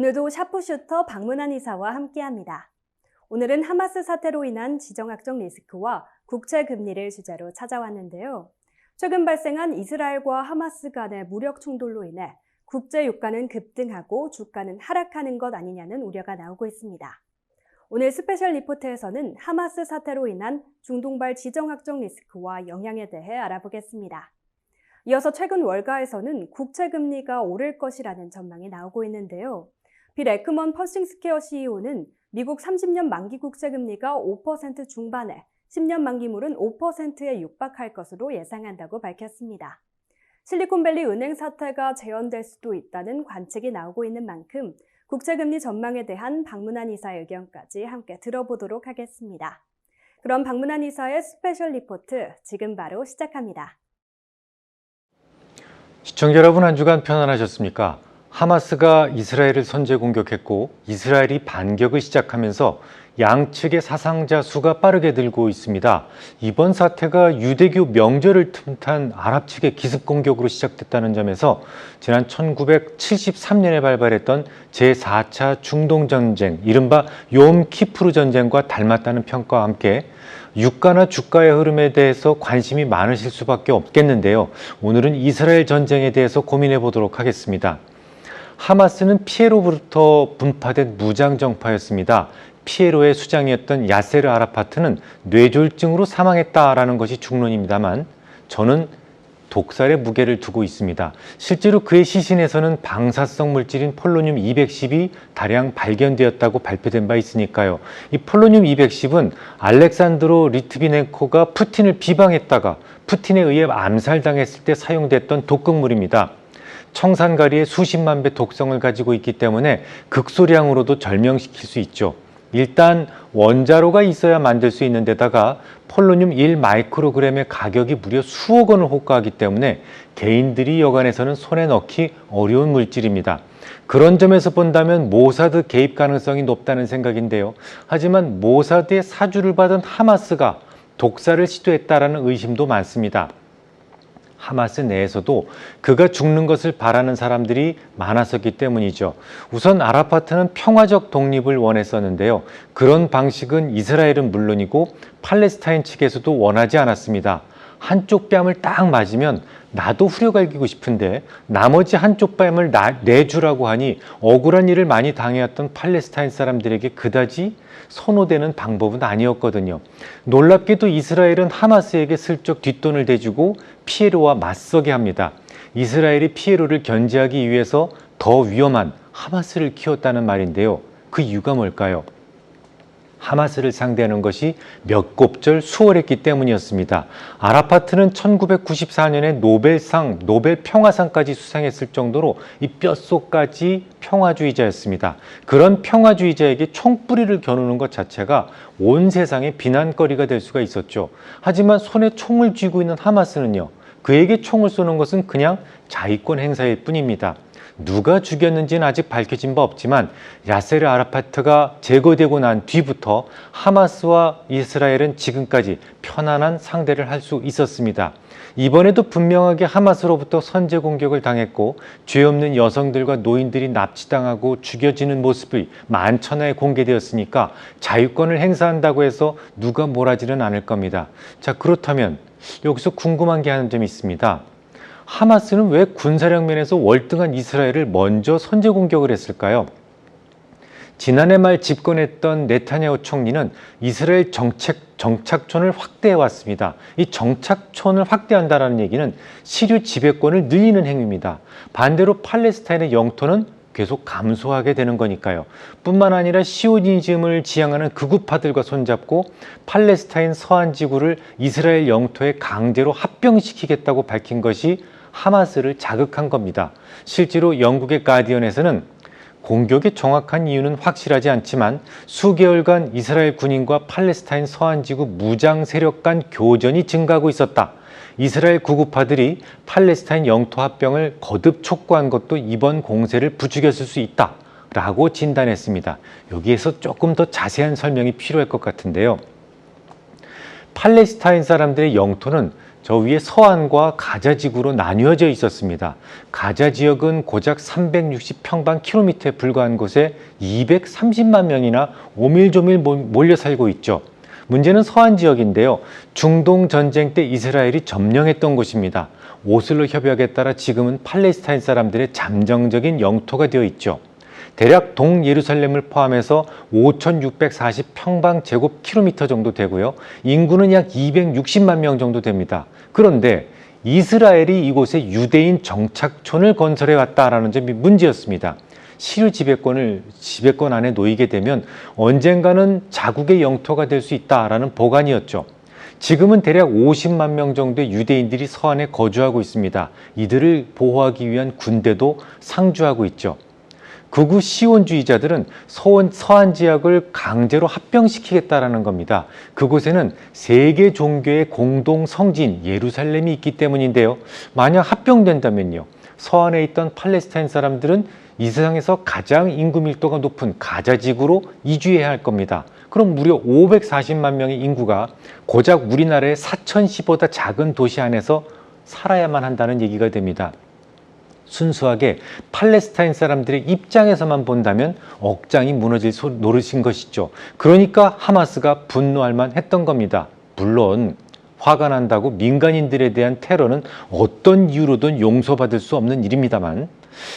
오늘도 샤프슈터 박문환 이사와 함께합니다. 오늘은 하마스 사태로 인한 지정학적 리스크와 국채 금리를 주제로 찾아왔는데요. 최근 발생한 이스라엘과 하마스 간의 무력 충돌로 인해 국제 유가는 급등하고 주가는 하락하는 것 아니냐는 우려가 나오고 있습니다. 오늘 스페셜 리포트에서는 하마스 사태로 인한 중동발 지정학적 리스크와 영향에 대해 알아보겠습니다. 이어서 최근 월가에서는 국채 금리가 오를 것이라는 전망이 나오고 있는데요. 빌 에크먼 퍼싱스퀘어 CEO는 미국 30년 만기 국채 금리가 5% 중반에 10년 만기물은 5%에 육박할 것으로 예상한다고 밝혔습니다. 실리콘밸리 은행 사태가 재현될 수도 있다는 관측이 나오고 있는 만큼 국채금리 전망에 대한 박문환 이사의 의견까지 함께 들어보도록 하겠습니다. 그럼 박문환 이사의 스페셜 리포트 지금 바로 시작합니다. 시청자 여러분, 한 주간 편안하셨습니까? 하마스가 이스라엘을 선제 공격했고 이스라엘이 반격을 시작하면서 양측의 사상자 수가 빠르게 늘고 있습니다. 이번 사태가 유대교 명절을 틈탄 아랍 측의 기습 공격으로 시작됐다는 점에서 지난 1973년에 발발했던 제4차 중동전쟁, 이른바 욤 키푸르 전쟁과 닮았다는 평가와 함께 유가나 주가의 흐름에 대해서 관심이 많으실 수밖에 없겠는데요. 오늘은 이스라엘 전쟁에 대해서 고민해 보도록 하겠습니다. 하마스는 피에로부터 분파된 무장정파였습니다. 피에로의 수장이었던 야세르 아라파트는 뇌졸중으로 사망했다라는 것이 중론입니다만 저는 독살의 무게를 두고 있습니다. 실제로 그의 시신에서는 방사성 물질인 폴로늄 210이 다량 발견되었다고 발표된 바 있으니까요. 이 폴로늄 210은 알렉산드로 리트비넨코가 푸틴을 비방했다가 푸틴에 의해 암살당했을 때 사용됐던 독극물입니다. 청산가리의 수십만 배 독성을 가지고 있기 때문에 극소량으로도 절명시킬 수 있죠. 일단 원자로가 있어야 만들 수 있는 데다가 폴로늄 1마이크로그램의 가격이 무려 수억 원을 호가하기 때문에 개인들이 여간해서는 손에 넣기 어려운 물질입니다. 그런 점에서 본다면 모사드 개입 가능성이 높다는 생각인데요. 하지만 모사드의 사주를 받은 하마스가 독살을 시도했다라는 의심도 많습니다. 하마스 내에서도 그가 죽는 것을 바라는 사람들이 많았었기 때문이죠. 우선 아라파트는 평화적 독립을 원했었는데요. 그런 방식은 이스라엘은 물론이고 팔레스타인 측에서도 원하지 않았습니다. 한쪽 뺨을 딱 맞으면 나도 후려갈기고 싶은데 나머지 한쪽 뺨을 내주라고 하니 억울한 일을 많이 당해왔던 팔레스타인 사람들에게 그다지 선호되는 방법은 아니었거든요. 놀랍게도 이스라엘은 하마스에게 슬쩍 뒷돈을 대주고 피에로와 맞서게 합니다. 이스라엘이 피에로를 견제하기 위해서 더 위험한 하마스를 키웠다는 말인데요. 그 이유가 뭘까요? 하마스를 상대하는 것이 몇 곱절 수월했기 때문이었습니다. 아라파트는 1994년에 노벨 평화상까지 수상했을 정도로 이 뼛속까지 평화주의자였습니다. 그런 평화주의자에게 총뿌리를 겨누는 것 자체가 온 세상의 비난거리가 될 수가 있었죠. 하지만 손에 총을 쥐고 있는 하마스는요, 그에게 총을 쏘는 것은 그냥 자위권 행사일 뿐입니다. 누가 죽였는지는 아직 밝혀진 바 없지만 야세르 아라파트가 제거되고 난 뒤부터 하마스와 이스라엘은 지금까지 편안한 상대를 할 수 있었습니다. 이번에도 분명하게 하마스로부터 선제 공격을 당했고 죄 없는 여성들과 노인들이 납치당하고 죽여지는 모습이 만천하에 공개되었으니까 자유권을 행사한다고 해서 누가 몰아지는 않을 겁니다. 자, 그렇다면 여기서 궁금한 게 한 점이 있습니다. 하마스는 왜 군사력 면에서 월등한 이스라엘을 먼저 선제 공격을 했을까요? 지난해 말 집권했던 네타냐후 총리는 이스라엘 정착촌을 확대해 왔습니다. 이 정착촌을 확대한다는 얘기는 시류 지배권을 늘리는 행위입니다. 반대로 팔레스타인의 영토는 계속 감소하게 되는 거니까요. 뿐만 아니라 시오니즘을 지향하는 극우파들과 손잡고 팔레스타인 서안 지구를 이스라엘 영토에 강제로 합병시키겠다고 밝힌 것이 하마스를 자극한 겁니다. 실제로 영국의 가디언에서는 공격의 정확한 이유는 확실하지 않지만 수개월간 이스라엘 군인과 팔레스타인 서안지구 무장 세력 간 교전이 증가하고 있었다. 이스라엘 구구파들이 팔레스타인 영토 합병을 거듭 촉구한 것도 이번 공세를 부추겼을 수 있다 라고 진단했습니다. 여기에서 조금 더 자세한 설명이 필요할 것 같은데요. 팔레스타인 사람들의 영토는 저 위에 서안과 가자 지구로 나뉘어져 있었습니다. 가자 지역은 고작 360평방킬로미터에 불과한 곳에 230만 명이나 오밀조밀 몰려 살고 있죠. 문제는 서안 지역인데요. 중동 전쟁 때 이스라엘이 점령했던 곳입니다. 오슬로 협약에 따라 지금은 팔레스타인 사람들의 잠정적인 영토가 되어 있죠. 대략 동예루살렘을 포함해서 5,640평방제곱킬로미터 정도 되고요. 인구는 약 260만 명 정도 됩니다. 그런데 이스라엘이 이곳에 유대인 정착촌을 건설해 왔다라는 점이 문제였습니다. 시류 지배권 안에 놓이게 되면 언젠가는 자국의 영토가 될 수 있다라는 보관이었죠. 지금은 대략 50만 명 정도의 유대인들이 서안에 거주하고 있습니다. 이들을 보호하기 위한 군대도 상주하고 있죠. 극우 시온주의자들은 서안 지역을 강제로 합병시키겠다라는 겁니다. 그곳에는 세계 종교의 공동 성지인 예루살렘이 있기 때문인데요. 만약 합병된다면요. 서안에 있던 팔레스타인 사람들은 이 세상에서 가장 인구 밀도가 높은 가자 지구로 이주해야 할 겁니다. 그럼 무려 540만 명의 인구가 고작 우리나라의 사천시보다 작은 도시 안에서 살아야만 한다는 얘기가 됩니다. 순수하게 팔레스타인 사람들의 입장에서만 본다면 억장이 무너질 노릇인 것이죠. 그러니까 하마스가 분노할 만했던 겁니다. 물론 화가 난다고 민간인들에 대한 테러는 어떤 이유로든 용서받을 수 없는 일입니다만,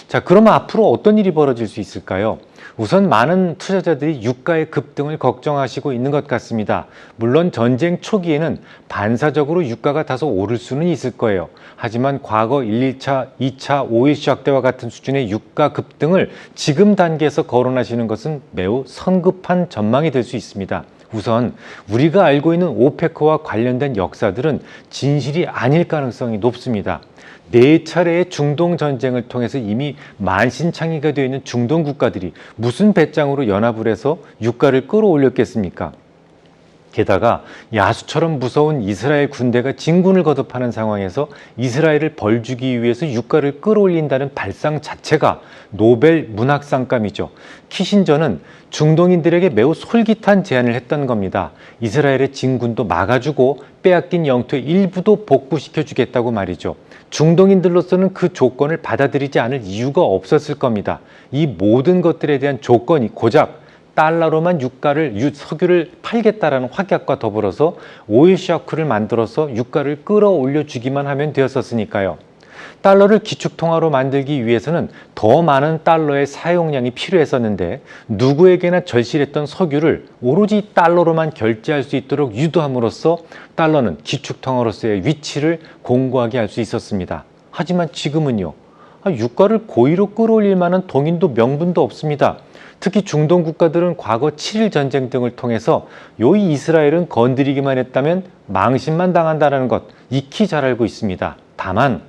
자, 그러면 앞으로 어떤 일이 벌어질 수 있을까요? 우선 많은 투자자들이 유가의 급등을 걱정하시고 있는 것 같습니다. 물론 전쟁 초기에는 반사적으로 유가가 다소 오를 수는 있을 거예요. 하지만 과거 1, 2차, 2차 오일 쇼크 때와 같은 수준의 유가 급등을 지금 단계에서 거론하시는 것은 매우 성급한 전망이 될 수 있습니다. 우선 우리가 알고 있는 오페크와 관련된 역사들은 진실이 아닐 가능성이 높습니다. 4차례의 중동 전쟁을 통해서 이미 만신창이가 되어 있는 중동 국가들이 무슨 배짱으로 연합을 해서 유가를 끌어올렸겠습니까? 게다가 야수처럼 무서운 이스라엘 군대가 진군을 거듭하는 상황에서 이스라엘을 벌주기 위해서 유가를 끌어올린다는 발상 자체가 노벨 문학상감이죠. 키신저는 중동인들에게 매우 솔깃한 제안을 했던 겁니다. 이스라엘의 진군도 막아주고 빼앗긴 영토의 일부도 복구시켜 주겠다고 말이죠. 중동인들로서는 그 조건을 받아들이지 않을 이유가 없었을 겁니다. 이 모든 것들에 대한 조건이 고작 달러로만 석유를 팔겠다라는 확약과 더불어서 오일 쇼크를 만들어서 유가를 끌어올려 주기만 하면 되었었으니까요. 달러를 기축통화로 만들기 위해서는 더 많은 달러의 사용량이 필요했었는데 누구에게나 절실했던 석유를 오로지 달러로만 결제할 수 있도록 유도함으로써 달러는 기축통화로서의 위치를 공고하게 할 수 있었습니다. 하지만 지금은요. 유가를 고의로 끌어올릴 만한 동인도 명분도 없습니다. 특히 중동 국가들은 과거 7일 전쟁 등을 통해서 요이 이스라엘은 건드리기만 했다면 망신만 당한다는 것 익히 잘 알고 있습니다. 다만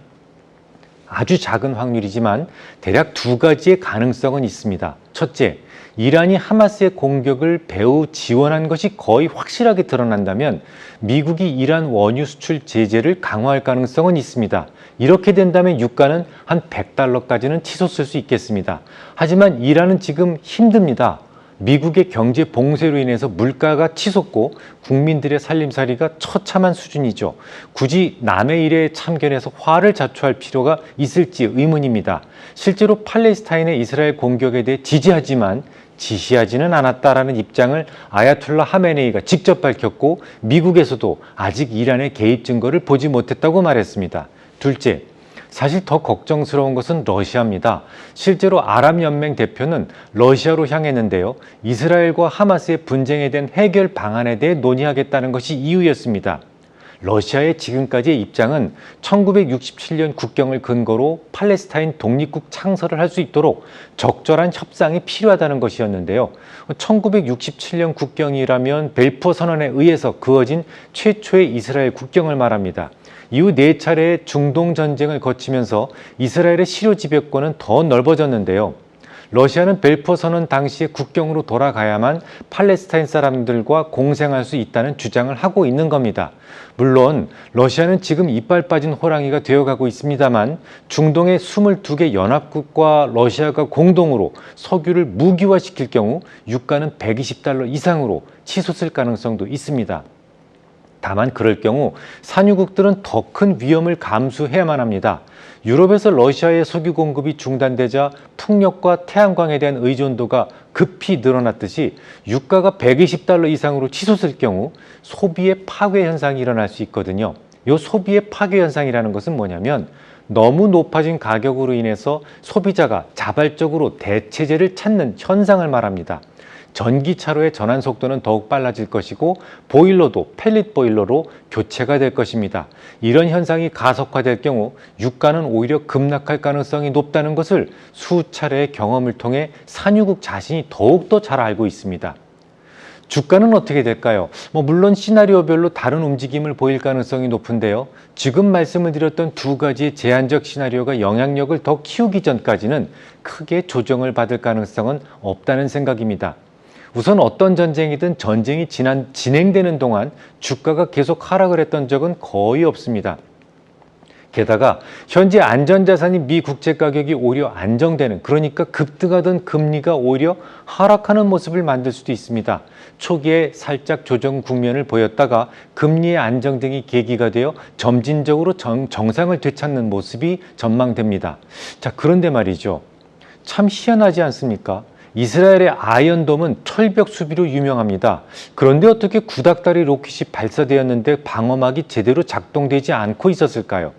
아주 작은 확률이지만 대략 2가지의 가능성은 있습니다. 첫째, 이란이 하마스의 공격을 배후 지원한 것이 거의 확실하게 드러난다면 미국이 이란 원유 수출 제재를 강화할 가능성은 있습니다. 이렇게 된다면 유가는 한 100달러까지는 치솟을 수 있겠습니다. 하지만 이란은 지금 힘듭니다. 미국의 경제 봉쇄로 인해서 물가가 치솟고 국민들의 살림살이가 처참한 수준이죠. 굳이 남의 일에 참견해서 화를 자초할 필요가 있을지 의문입니다. 실제로 팔레스타인의 이스라엘 공격에 대해 지시하지는 않았다라는 입장을 아야톨라 하메네이가 직접 밝혔고 미국에서도 아직 이란의 개입 증거를 보지 못했다고 말했습니다. 둘째, 사실 더 걱정스러운 것은 러시아입니다. 실제로 아랍연맹 대표는 러시아로 향했는데요. 이스라엘과 하마스의 분쟁에 대한 해결 방안에 대해 논의하겠다는 것이 이유였습니다. 러시아의 지금까지의 입장은 1967년 국경을 근거로 팔레스타인 독립국 창설을 할 수 있도록 적절한 협상이 필요하다는 것이었는데요. 1967년 국경이라면 벨포 선언에 의해서 그어진 최초의 이스라엘 국경을 말합니다. 이후 4차례의 중동 전쟁을 거치면서 이스라엘의 실효 지배권은 더 넓어졌는데요. 러시아는 벨포 선언 당시의 국경으로 돌아가야만 팔레스타인 사람들과 공생할 수 있다는 주장을 하고 있는 겁니다. 물론 러시아는 지금 이빨 빠진 호랑이가 되어가고 있습니다만 중동의 22개 연합국과 러시아가 공동으로 석유를 무기화시킬 경우 유가는 120달러 이상으로 치솟을 가능성도 있습니다. 다만 그럴 경우 산유국들은 더 큰 위험을 감수해야만 합니다. 유럽에서 러시아의 석유 공급이 중단되자 풍력과 태양광에 대한 의존도가 급히 늘어났듯이 유가가 120달러 이상으로 치솟을 경우 소비의 파괴 현상이 일어날 수 있거든요. 이 소비의 파괴 현상이라는 것은 뭐냐면 너무 높아진 가격으로 인해서 소비자가 자발적으로 대체재를 찾는 현상을 말합니다. 전기차로의 전환 속도는 더욱 빨라질 것이고 보일러도 펠릿 보일러로 교체가 될 것입니다. 이런 현상이 가속화될 경우 유가는 오히려 급락할 가능성이 높다는 것을 수차례의 경험을 통해 산유국 자신이 더욱더 잘 알고 있습니다. 주가는 어떻게 될까요? 물론 시나리오별로 다른 움직임을 보일 가능성이 높은데요. 지금 말씀을 드렸던 두 가지의 제한적 시나리오가 영향력을 더 키우기 전까지는 크게 조정을 받을 가능성은 없다는 생각입니다. 우선 어떤 전쟁이든 전쟁이 진행되는 동안 주가가 계속 하락을 했던 적은 거의 없습니다. 게다가 현재 안전자산이 미 국채 가격이 오히려 안정되는, 그러니까 급등하던 금리가 오히려 하락하는 모습을 만들 수도 있습니다. 초기에 살짝 조정 국면을 보였다가 금리의 안정 등이 계기가 되어 점진적으로 정상을 되찾는 모습이 전망됩니다. 자, 그런데 말이죠. 참 희한하지 않습니까? 이스라엘의 아이언돔은 철벽 수비로 유명합니다. 그런데 어떻게 구닥다리 로켓이 발사되었는데 방어막이 제대로 작동되지 않고 있었을까요?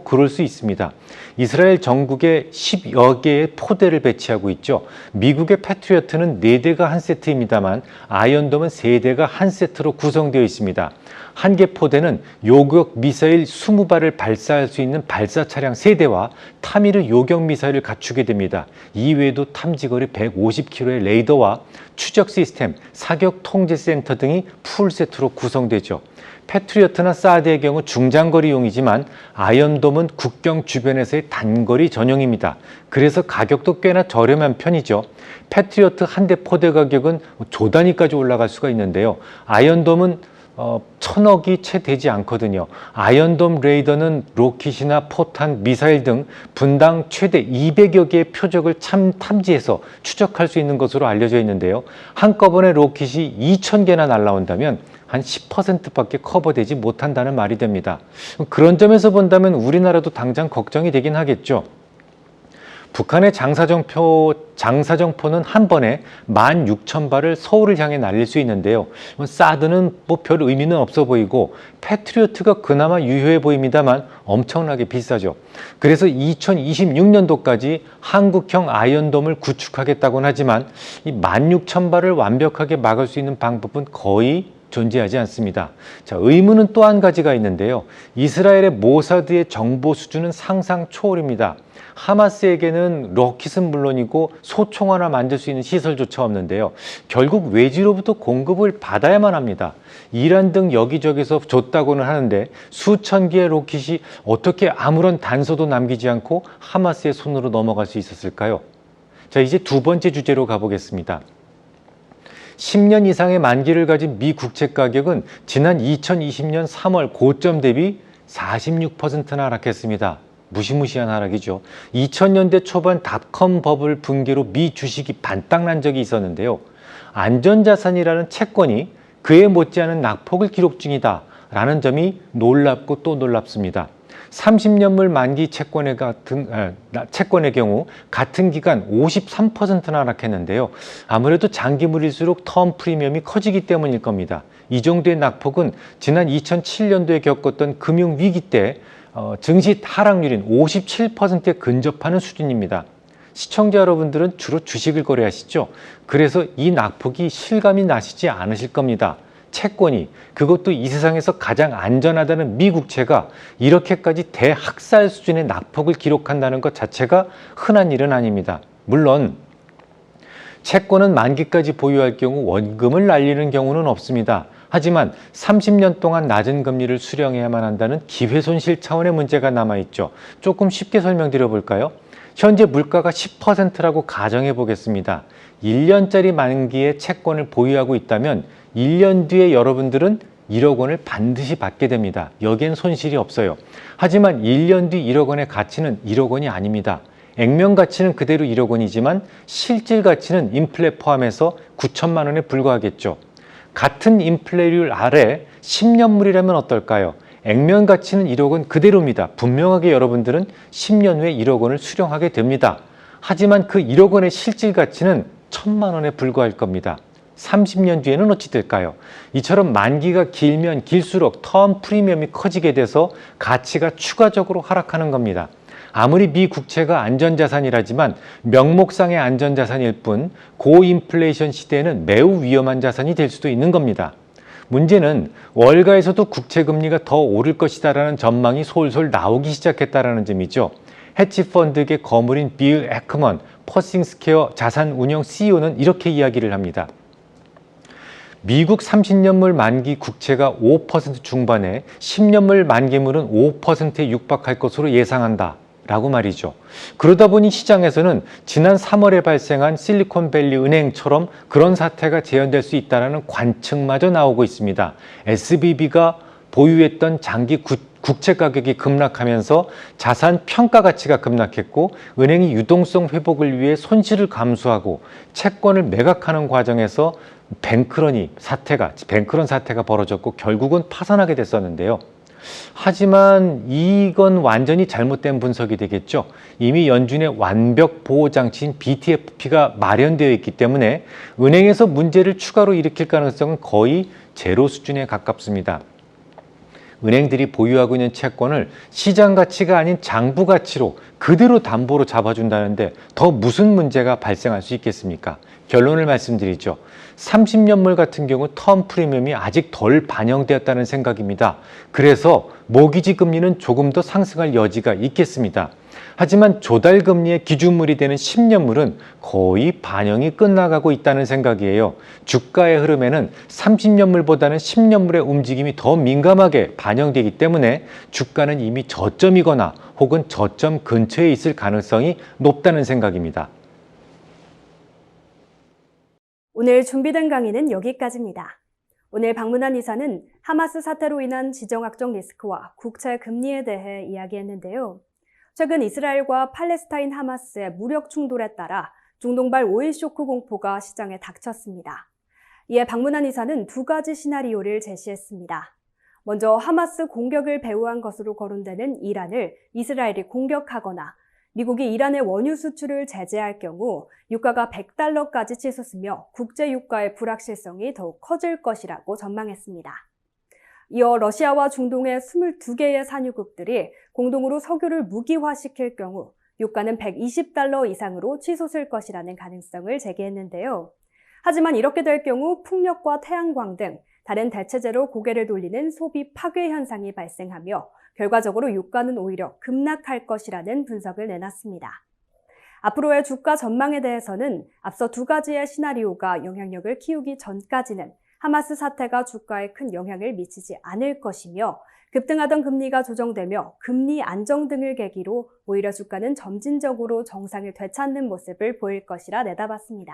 그럴 수 있습니다. 이스라엘 전국에 10여 개의 포대를 배치하고 있죠. 미국의 패트리어트는 4대가 한 세트입니다만 아이언돔은 3대가 한 세트로 구성되어 있습니다. 한 개 포대는 요격 미사일 20발을 발사할 수 있는 발사 차량 3대와 타미르 요격 미사일을 갖추게 됩니다. 이외에도 탐지거리 150km의 레이더와 추적 시스템, 사격 통제 센터 등이 풀세트로 구성되죠. 패트리어트나 사드의 경우 중장거리용이지만 아이언돔은 국경 주변에서의 단거리 전용입니다. 그래서 가격도 꽤나 저렴한 편이죠. 패트리어트 한 대 포대 가격은 조 단위까지 올라갈 수가 있는데요. 아이언돔은 1,000억이 채 되지 않거든요. 아이언돔 레이더는 로켓이나 포탄, 미사일 등 분당 최대 200여 개의 표적을 탐지해서 추적할 수 있는 것으로 알려져 있는데요. 한꺼번에 로켓이 2,000개나 날아온다면 한 10%밖에 커버되지 못한다는 말이 됩니다. 그런 점에서 본다면 우리나라도 당장 걱정이 되긴 하겠죠. 북한의 장사정포는 한 번에 16,000발을 서울을 향해 날릴 수 있는데요. 사드는 별 의미는 없어 보이고 패트리어트가 그나마 유효해 보입니다만 엄청나게 비싸죠. 그래서 2026년도까지 한국형 아이언돔을 구축하겠다고는 하지만 이 16,000발을 완벽하게 막을 수 있는 방법은 거의 존재하지 않습니다. 자, 의문은 또 한 가지가 있는데요. 이스라엘의 모사드의 정보 수준은 상상 초월입니다. 하마스에게는 로켓은 물론이고 소총 하나 만들 수 있는 시설조차 없는데요. 결국 외지로부터 공급을 받아야만 합니다. 이란 등 여기저기서 줬다고는 하는데 수천 개의 로켓이 어떻게 아무런 단서도 남기지 않고 하마스의 손으로 넘어갈 수 있었을까요? 자, 이제 두 번째 주제로 가보겠습니다. 10년 이상의 만기를 가진 미 국채 가격은 지난 2020년 3월 고점 대비 46%나 하락했습니다. 무시무시한 하락이죠. 2000년대 초반 닷컴 버블 붕괴로 미 주식이 반딱난 적이 있었는데요. 안전자산이라는 채권이 그에 못지않은 낙폭을 기록 중이다 라는 점이 놀랍고 또 놀랍습니다. 30년물 만기 채권의 경우 같은 기간 53%나 하락했는데요. 아무래도 장기물일수록 텀 프리미엄이 커지기 때문일 겁니다. 이 정도의 낙폭은 지난 2007년도에 겪었던 금융위기 때 증시 하락률인 57%에 근접하는 수준입니다. 시청자 여러분들은 주로 주식을 거래하시죠? 그래서 이 낙폭이 실감이 나시지 않으실 겁니다. 채권이, 그것도 이 세상에서 가장 안전하다는 미 국채가 이렇게까지 대학살 수준의 낙폭을 기록한다는 것 자체가 흔한 일은 아닙니다. 물론 채권은 만기까지 보유할 경우 원금을 날리는 경우는 없습니다. 하지만 30년 동안 낮은 금리를 수령해야만 한다는 기회손실 차원의 문제가 남아있죠. 조금 쉽게 설명드려 볼까요? 현재 물가가 10%라고 가정해 보겠습니다. 1년짜리 만기의 채권을 보유하고 있다면 1년 뒤에 여러분들은 1억 원을 반드시 받게 됩니다. 여기엔 손실이 없어요. 하지만 1년 뒤 1억 원의 가치는 1억 원이 아닙니다. 액면 가치는 그대로 1억 원이지만 실질 가치는 인플레 포함해서 9천만 원에 불과하겠죠. 같은 인플레이율 아래 10년물이라면 어떨까요? 액면 가치는 1억 원 그대로입니다. 분명하게 여러분들은 10년 후에 1억 원을 수령하게 됩니다. 하지만 그 1억 원의 실질 가치는 1,000만 원에 불과할 겁니다. 30년 뒤에는 어찌 될까요? 이처럼 만기가 길면 길수록 텀 프리미엄이 커지게 돼서 가치가 추가적으로 하락하는 겁니다. 아무리 미 국채가 안전자산이라지만 명목상의 안전자산일 뿐 고인플레이션 시대에는 매우 위험한 자산이 될 수도 있는 겁니다. 문제는 월가에서도 국채금리가 더 오를 것이다라는 전망이 솔솔 나오기 시작했다는 점이죠. 헤지펀드계 거물인 빌 에크먼 퍼싱스퀘어 자산운용 CEO는 이렇게 이야기를 합니다. 미국 30년물 만기 국채가 5% 중반에 10년물 만기물은 5%에 육박할 것으로 예상한다. 라고 말이죠. 그러다 보니 시장에서는 지난 3월에 발생한 실리콘밸리 은행처럼 그런 사태가 재현될 수 있다는 관측마저 나오고 있습니다. SVB가 보유했던 장기 국채 가격이 급락하면서 자산 평가 가치가 급락했고 은행이 유동성 회복을 위해 손실을 감수하고 채권을 매각하는 과정에서 뱅크런 사태가 벌어졌고 결국은 파산하게 됐었는데요. 하지만 이건 완전히 잘못된 분석이 되겠죠. 이미 연준의 완벽 보호 장치인 BTFP가 마련되어 있기 때문에 은행에서 문제를 추가로 일으킬 가능성은 거의 제로 수준에 가깝습니다. 은행들이 보유하고 있는 채권을 시장 가치가 아닌 장부 가치로 그대로 담보로 잡아준다는데 더 무슨 문제가 발생할 수 있겠습니까? 결론을 말씀드리죠. 30년물 같은 경우 텀 프리미엄이 아직 덜 반영되었다는 생각입니다. 그래서 모기지 금리는 조금 더 상승할 여지가 있겠습니다. 하지만 조달금리의 기준물이 되는 10년물은 거의 반영이 끝나가고 있다는 생각이에요. 주가의 흐름에는 30년물보다는 10년물의 움직임이 더 민감하게 반영되기 때문에 주가는 이미 저점이거나 혹은 저점 근처에 있을 가능성이 높다는 생각입니다. 오늘 준비된 강의는 여기까지입니다. 오늘 방문한 이사는 하마스 사태로 인한 지정학적 리스크와 국채 금리에 대해 이야기했는데요. 최근 이스라엘과 팔레스타인 하마스의 무력 충돌에 따라 중동발 오일 쇼크 공포가 시장에 닥쳤습니다. 이에 방문한 이사는 두 가지 시나리오를 제시했습니다. 먼저 하마스 공격을 배후한 것으로 거론되는 이란을 이스라엘이 공격하거나 미국이 이란의 원유 수출을 제재할 경우 유가가 $100까지 치솟으며 국제 유가의 불확실성이 더욱 커질 것이라고 전망했습니다. 이어 러시아와 중동의 22개의 산유국들이 공동으로 석유를 무기화시킬 경우 유가는 $120 이상으로 치솟을 것이라는 가능성을 제기했는데요. 하지만 이렇게 될 경우 풍력과 태양광 등 다른 대체재로 고개를 돌리는 소비 파괴 현상이 발생하며 결과적으로 유가는 오히려 급락할 것이라는 분석을 내놨습니다. 앞으로의 주가 전망에 대해서는 앞서 두 가지의 시나리오가 영향력을 키우기 전까지는 하마스 사태가 주가에 큰 영향을 미치지 않을 것이며 급등하던 금리가 조정되며 금리 안정 등을 계기로 오히려 주가는 점진적으로 정상을 되찾는 모습을 보일 것이라 내다봤습니다.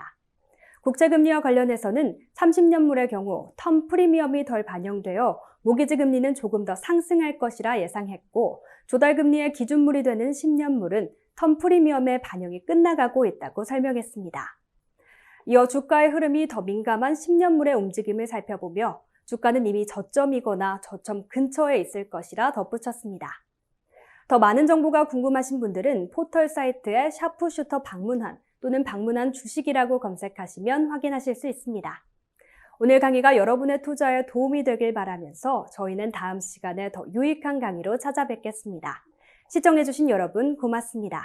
국채금리와 관련해서는 30년물의 경우 텀 프리미엄이 덜 반영되어 모기지 금리는 조금 더 상승할 것이라 예상했고 조달금리의 기준물이 되는 10년물은 텀 프리미엄의 반영이 끝나가고 있다고 설명했습니다. 이어 주가의 흐름이 더 민감한 10년물의 움직임을 살펴보며 주가는 이미 저점이거나 저점 근처에 있을 것이라 덧붙였습니다. 더 많은 정보가 궁금하신 분들은 포털 사이트에 샤프슈터 방문한 또는 방문한 주식이라고 검색하시면 확인하실 수 있습니다. 오늘 강의가 여러분의 투자에 도움이 되길 바라면서 저희는 다음 시간에 더 유익한 강의로 찾아뵙겠습니다. 시청해주신 여러분 고맙습니다.